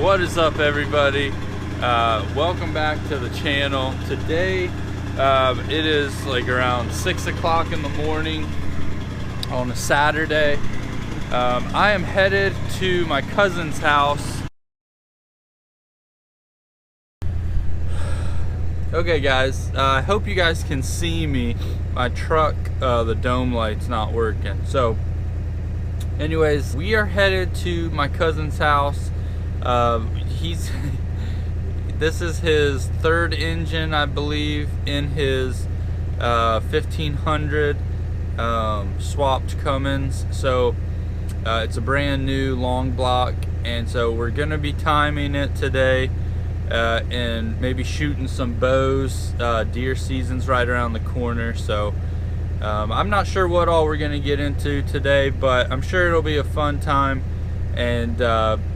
What is up, everybody? Welcome back to the channel. Today it is like around 6 o'clock in the morning on a Saturday. I am headed to my cousin's house. Okay guys, I hope you guys can see me. My truck, the dome light's not working. So anyways, we are headed to my cousin's house. This is his third engine, I believe, in his 1500 swapped Cummins. So it's a brand new long block, and so we're gonna be timing it today and maybe shooting some bows. Deer season's right around the corner, so I'm not sure what all we're gonna get into today, but I'm sure it'll be a fun time. And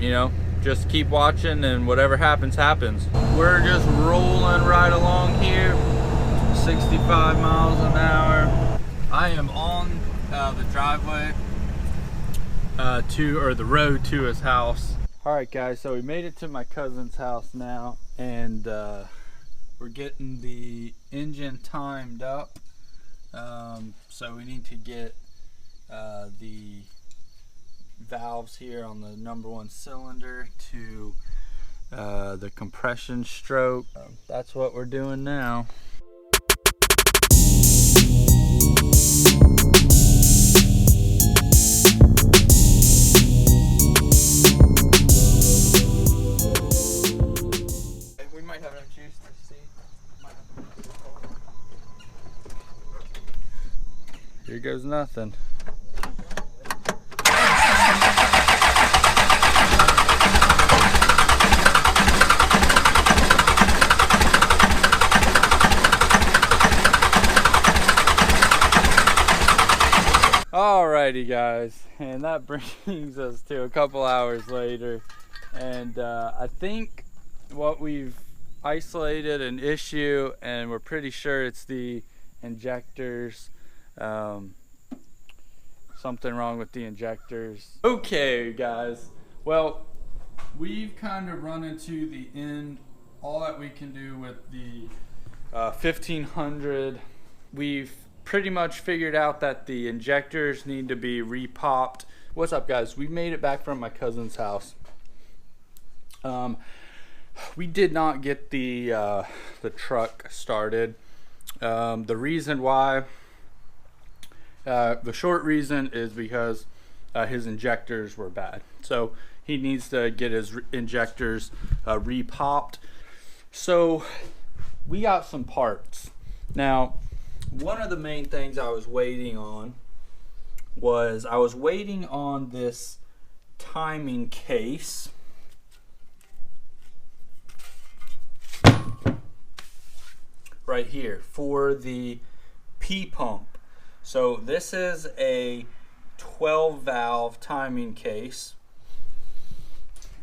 you know, just keep watching, and whatever happens, happens. We're just rolling right along here, 65 miles an hour. I am on the driveway or the road to his house. All right guys, so we made it to my cousin's house now, and we're getting the engine timed up. So we need to get the valves here on the #1 cylinder to the compression stroke. That's what we're doing now. We might have enough juice to see. Here goes nothing. Alrighty guys, and that brings us to a couple hours later, and I think what we've isolated an issue, and we're pretty sure it's the injectors. Something wrong with the injectors. Okay guys, well, we've kind of run into the end. All that we can do with the 1500, we've pretty much figured out that the injectors need to be repopped. What's up guys? We made it back from my cousin's house. We did not get the truck started. The reason why, the short reason is because his injectors were bad. So he needs to get his injectors repopped. So we got some parts. Now, one of the main things I was waiting on was this timing case. Right here for the P pump. So this is a 12 valve timing case.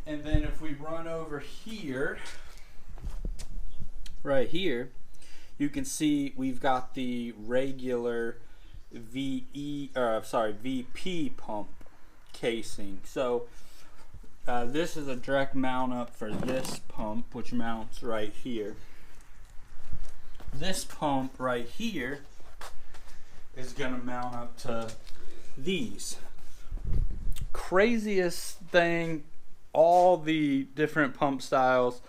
And then if we run over here, right here, you can see we've got the regular VP pump casing. So this is a direct mount up for this pump, which mounts right here. This pump right here is gonna mount up to these. Craziest thing, all the different pump styles,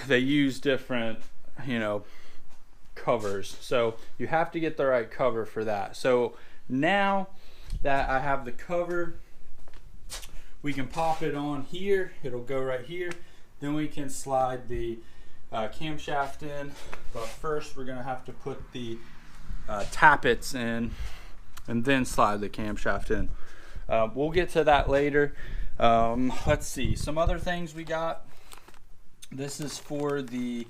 they use different, you know, covers. So you have to get the right cover for that. So now that I have the cover, we can pop it on here. It'll go right here. Then we can slide the camshaft in. But first we're gonna have to put the tappets in and then slide the camshaft in. We'll get to that later. Let's see, some other things we got. This is for the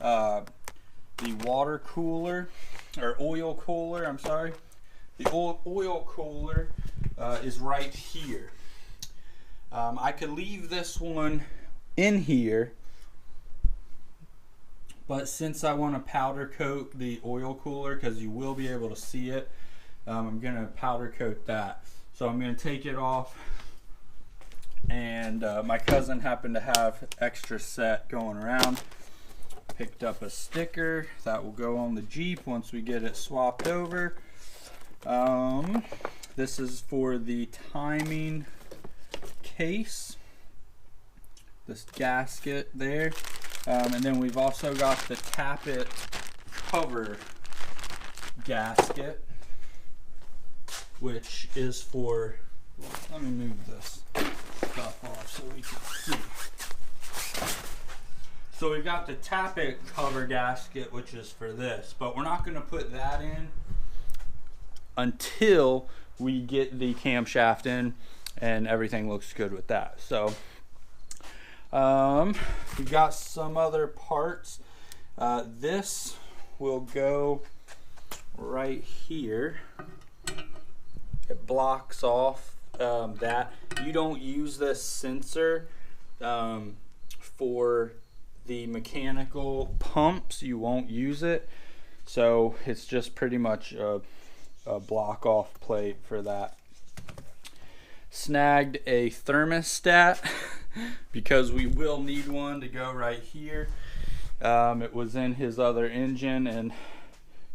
water cooler, or oil cooler, I'm sorry. The oil cooler is right here. I could leave this one in here, but since I want to powder coat the oil cooler, because you will be able to see it, I'm going to powder coat that. So I'm going to take it off and my cousin happened to have extra set going around. Picked up a sticker that will go on the Jeep once we get it swapped over. This is for the timing case, this gasket there, and then we've also got the tappet cover gasket, which is for, let me move this stuff off so we can see. So we've got the tappet cover gasket, which is for this, but we're not going to put that in until we get the camshaft in and everything looks good with that. So we've got some other parts. This will go right here. It blocks off that. You don't use this sensor for the mechanical pumps. You won't use it, so it's just pretty much a block off plate for that. Snagged a thermostat because we will need one to go right here. It was in his other engine, and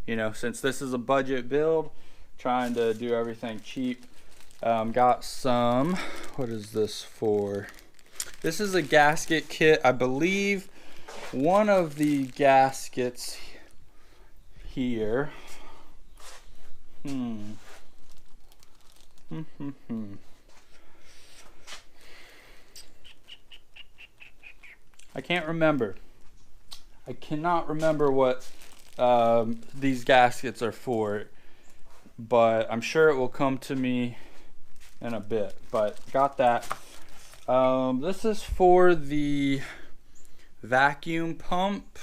you know, since this is a budget build, trying to do everything cheap, got some, what is this for? This is a gasket kit. I believe one of the gaskets here, I can't remember. I cannot remember what these gaskets are for, but I'm sure it will come to me in a bit. But got that. This is for the vacuum pump,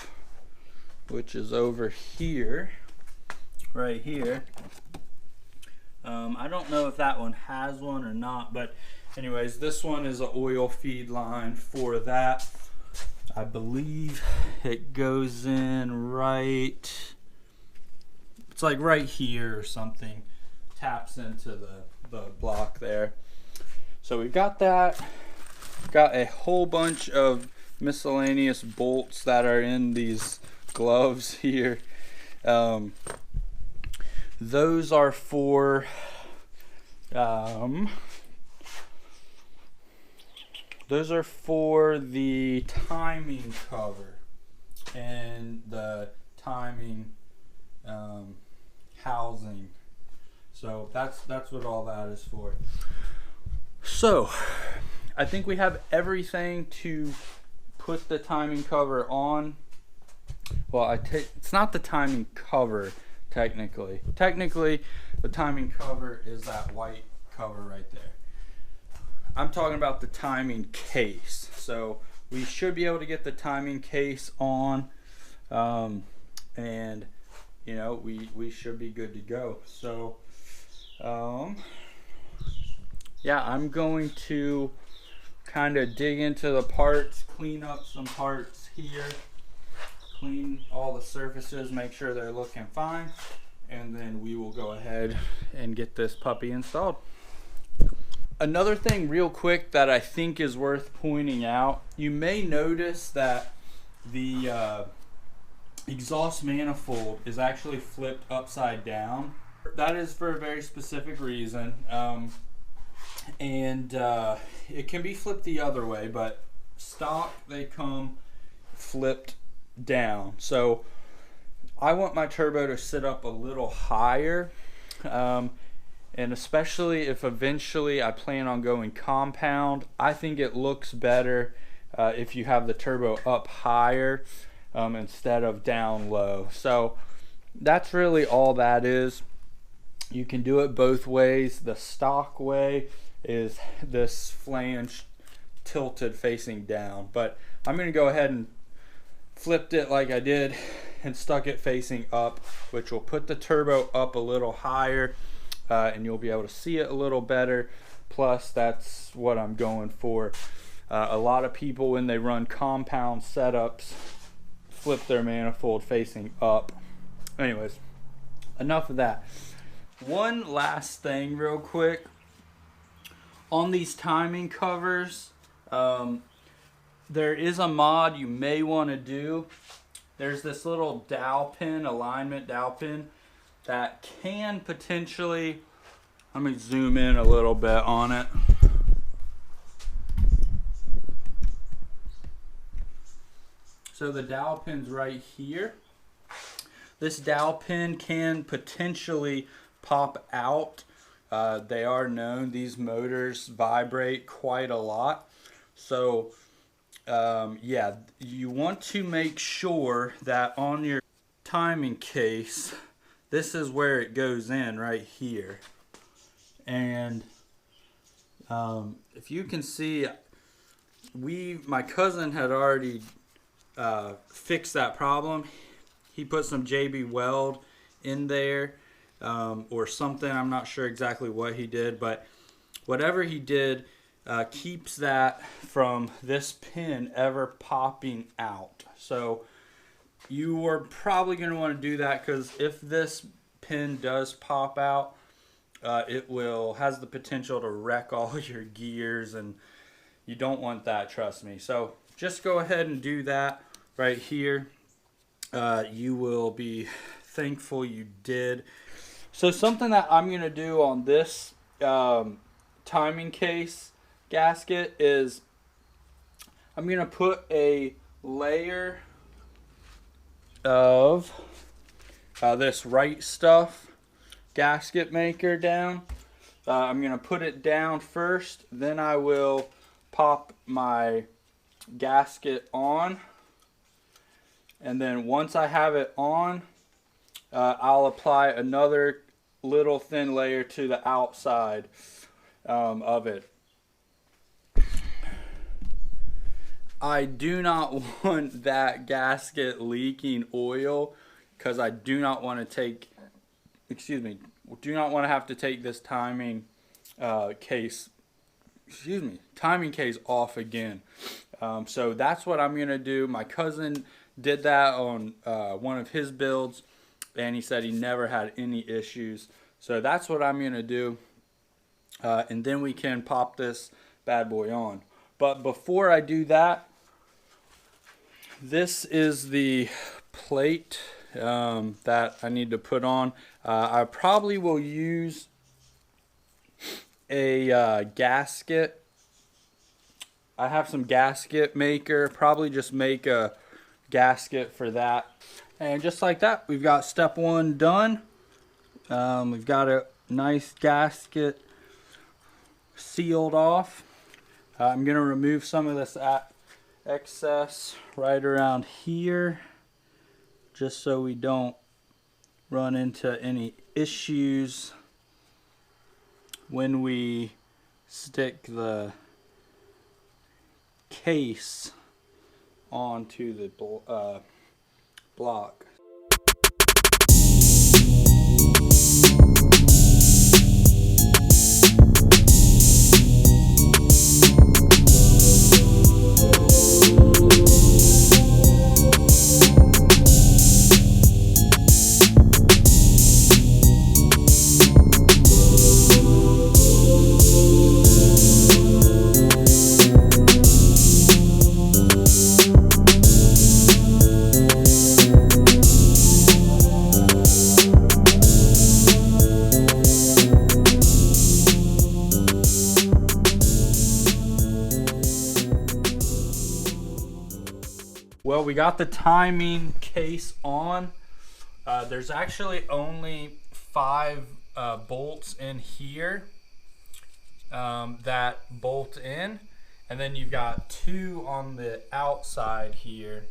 which is over here, right here. I don't know if that one has one or not, but anyways, this one is an oil feed line for that. I believe it goes in right, it's like right here or something, taps into the block there. So we've got that. Got a whole bunch of miscellaneous bolts that are in these gloves here. Those are for the timing cover and the timing housing. So that's what all that is for. So I think we have everything to put the timing cover on. Well, it's not the timing cover technically. Technically, the timing cover is that white cover right there. I'm talking about the timing case. So we should be able to get the timing case on, and you know, we should be good to go. So yeah, I'm going to kind of dig into the parts, clean up some parts here, clean all the surfaces, make sure they're looking fine, and then we will go ahead and get this puppy installed. Another thing real quick that I think is worth pointing out, you may notice that the exhaust manifold is actually flipped upside down. That is for a very specific reason, and it can be flipped the other way, but stock they come flipped down. So I want my turbo to sit up a little higher, and especially if eventually I plan on going compound, I think it looks better if you have the turbo up higher instead of down low. So that's really all that is. You can do it both ways. The stock way is this flange tilted facing down, but I'm going to go ahead and flipped it like I did and stuck it facing up, which will put the turbo up a little higher, and you'll be able to see it a little better. Plus, that's what I'm going for. A lot of people, when they run compound setups, flip their manifold facing up. Anyways, enough of that. One last thing real quick. On these timing covers, there is a mod you may want to do. There's this little dowel pin, alignment dowel pin, that can potentially, let me zoom in a little bit on it. So the dowel pin's right here. This dowel pin can potentially pop out. They are known, these motors vibrate quite a lot. So yeah, you want to make sure that on your timing case, this is where it goes in, right here. And if you can see, my cousin had already fixed that problem. He put some JB Weld in there or something. I'm not sure exactly what he did, but whatever he did keeps that from this pin ever popping out. So you are probably going to want to do that, because if this pin does pop out, it has the potential to wreck all your gears, and you don't want that, trust me. So just go ahead and do that right here. You will be thankful you did. So something that I'm going to do on this timing case gasket is I'm going to put a layer of this Right Stuff gasket maker down. I'm going to put it down first, then I will pop my gasket on, and then once I have it on, I'll apply another little thin layer to the outside of it. I do not want that gasket leaking oil, because I do not want to take, do not want to have to take this timing case off again. So that's what I'm going to do. My cousin did that on one of his builds, and he said he never had any issues. So that's what I'm going to do. And then we can pop this bad boy on. But before I do that, this is the plate that I need to put on. I probably will use a gasket. I have some gasket maker. Probably just make a gasket for that. And just like that, we've got step one done. We've got a nice gasket sealed off. I'm going to remove some of this excess right around here, just so we don't run into any issues when we stick the case onto the block. Well, we got the timing case on. There's actually only 5 bolts in here that bolt in, and then you've got 2 on the outside here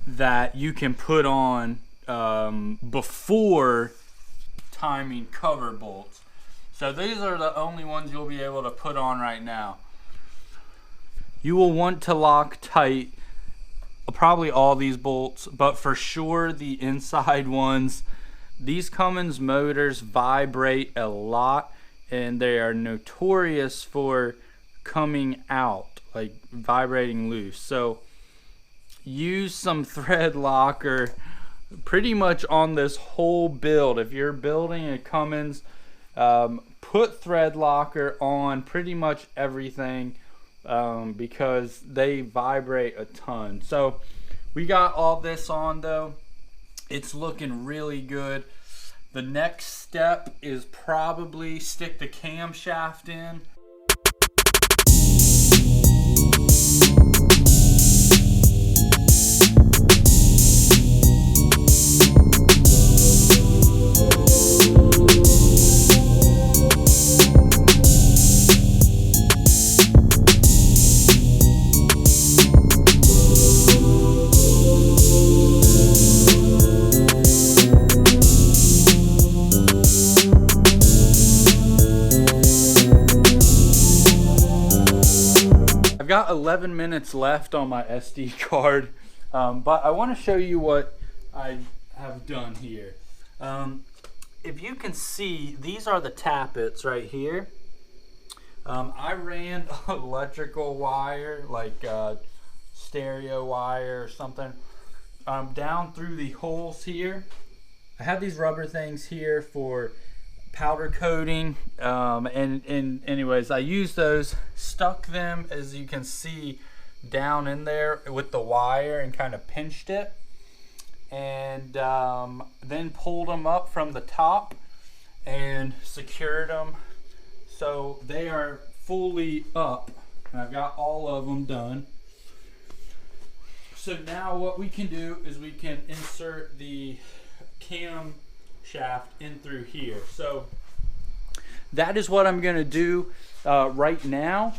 that you can put on before timing cover bolts. So these are the only ones you'll be able to put on right now. You will want to lock tight probably all these bolts, but for sure the inside ones. These Cummins motors vibrate a lot, and they are notorious for coming out, like vibrating loose. So use some thread locker pretty much on this whole build. If you're building a Cummins, put thread locker on pretty much everything because they vibrate a ton. So we got all this on though. It's looking really good. The next step is probably stick the camshaft in. Got 11 minutes left on my SD card, but I want to show you what I have done here. If you can see, these are the tappets right here. I ran electrical wire, like stereo wire or something, down through the holes here. I have these rubber things here for powder coating, and anyways, I used those, stuck them, as you can see, down in there with the wire and kind of pinched it, and then pulled them up from the top and secured them so they are fully up. And I've got all of them done. So now what we can do is we can insert the cam shaft in through here. So that is what I'm going to do right now.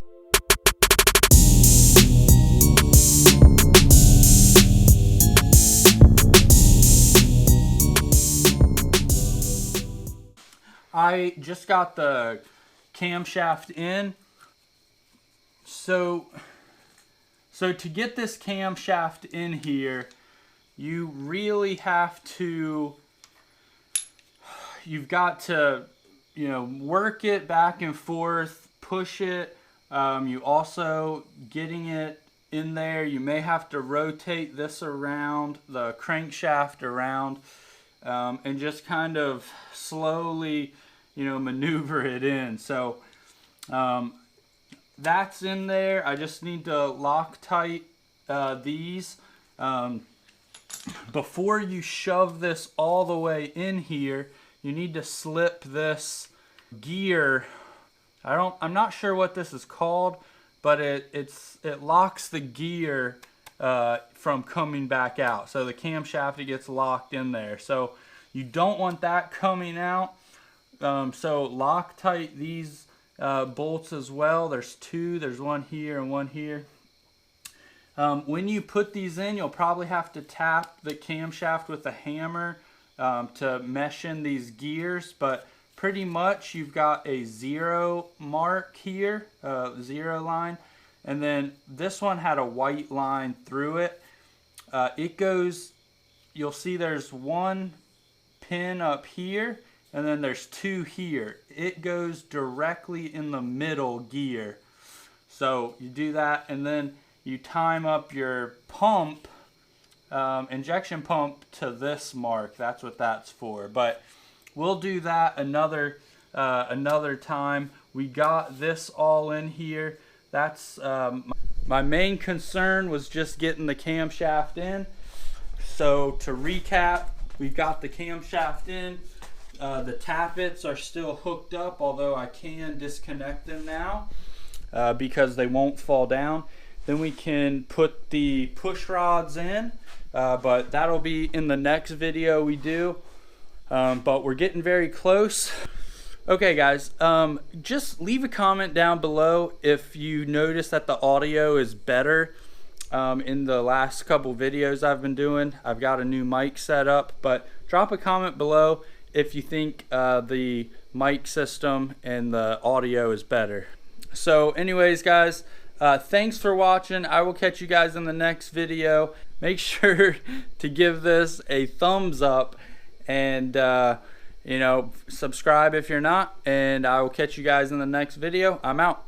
I just got the camshaft in. So to get this camshaft in here, you really have to, you've got to, you know, work it back and forth, push it. You also getting it in there, you may have to rotate this around, the crankshaft around, and just kind of slowly, you know, maneuver it in. So that's in there. I just need to Loctite these. Before you shove this all the way in here, you need to slip this gear. I'm not sure what this is called, but it locks the gear from coming back out. So the camshaft, it gets locked in there. So you don't want that coming out. So Loctite these bolts as well. There's two. There's one here and one here. When you put these in, you'll probably have to tap the camshaft with a hammer to mesh in these gears, but pretty much you've got a 0 mark here, 0 line, and then this one had a white line through it. It goes, you'll see there's one pin up here, and then there's two here. It goes directly in the middle gear. So you do that, and then you time up your pump, injection pump, to this mark. That's what that's for. But we'll do that another time. We got this all in here. That's my main concern was just getting the camshaft in. So to recap, we've got the camshaft in. The tappets are still hooked up, although I can disconnect them now because they won't fall down. Then we can put the push rods in, but that'll be in the next video we do. But we're getting very close. Okay guys, just leave a comment down below if you notice that the audio is better in the last couple videos I've been doing. I've got a new mic set up, but drop a comment below if you think the mic system and the audio is better. So anyways guys, thanks for watching. I will catch you guys in the next video. Make sure to give this a thumbs up and you know, subscribe if you're not, and I will catch you guys in the next video. I'm out.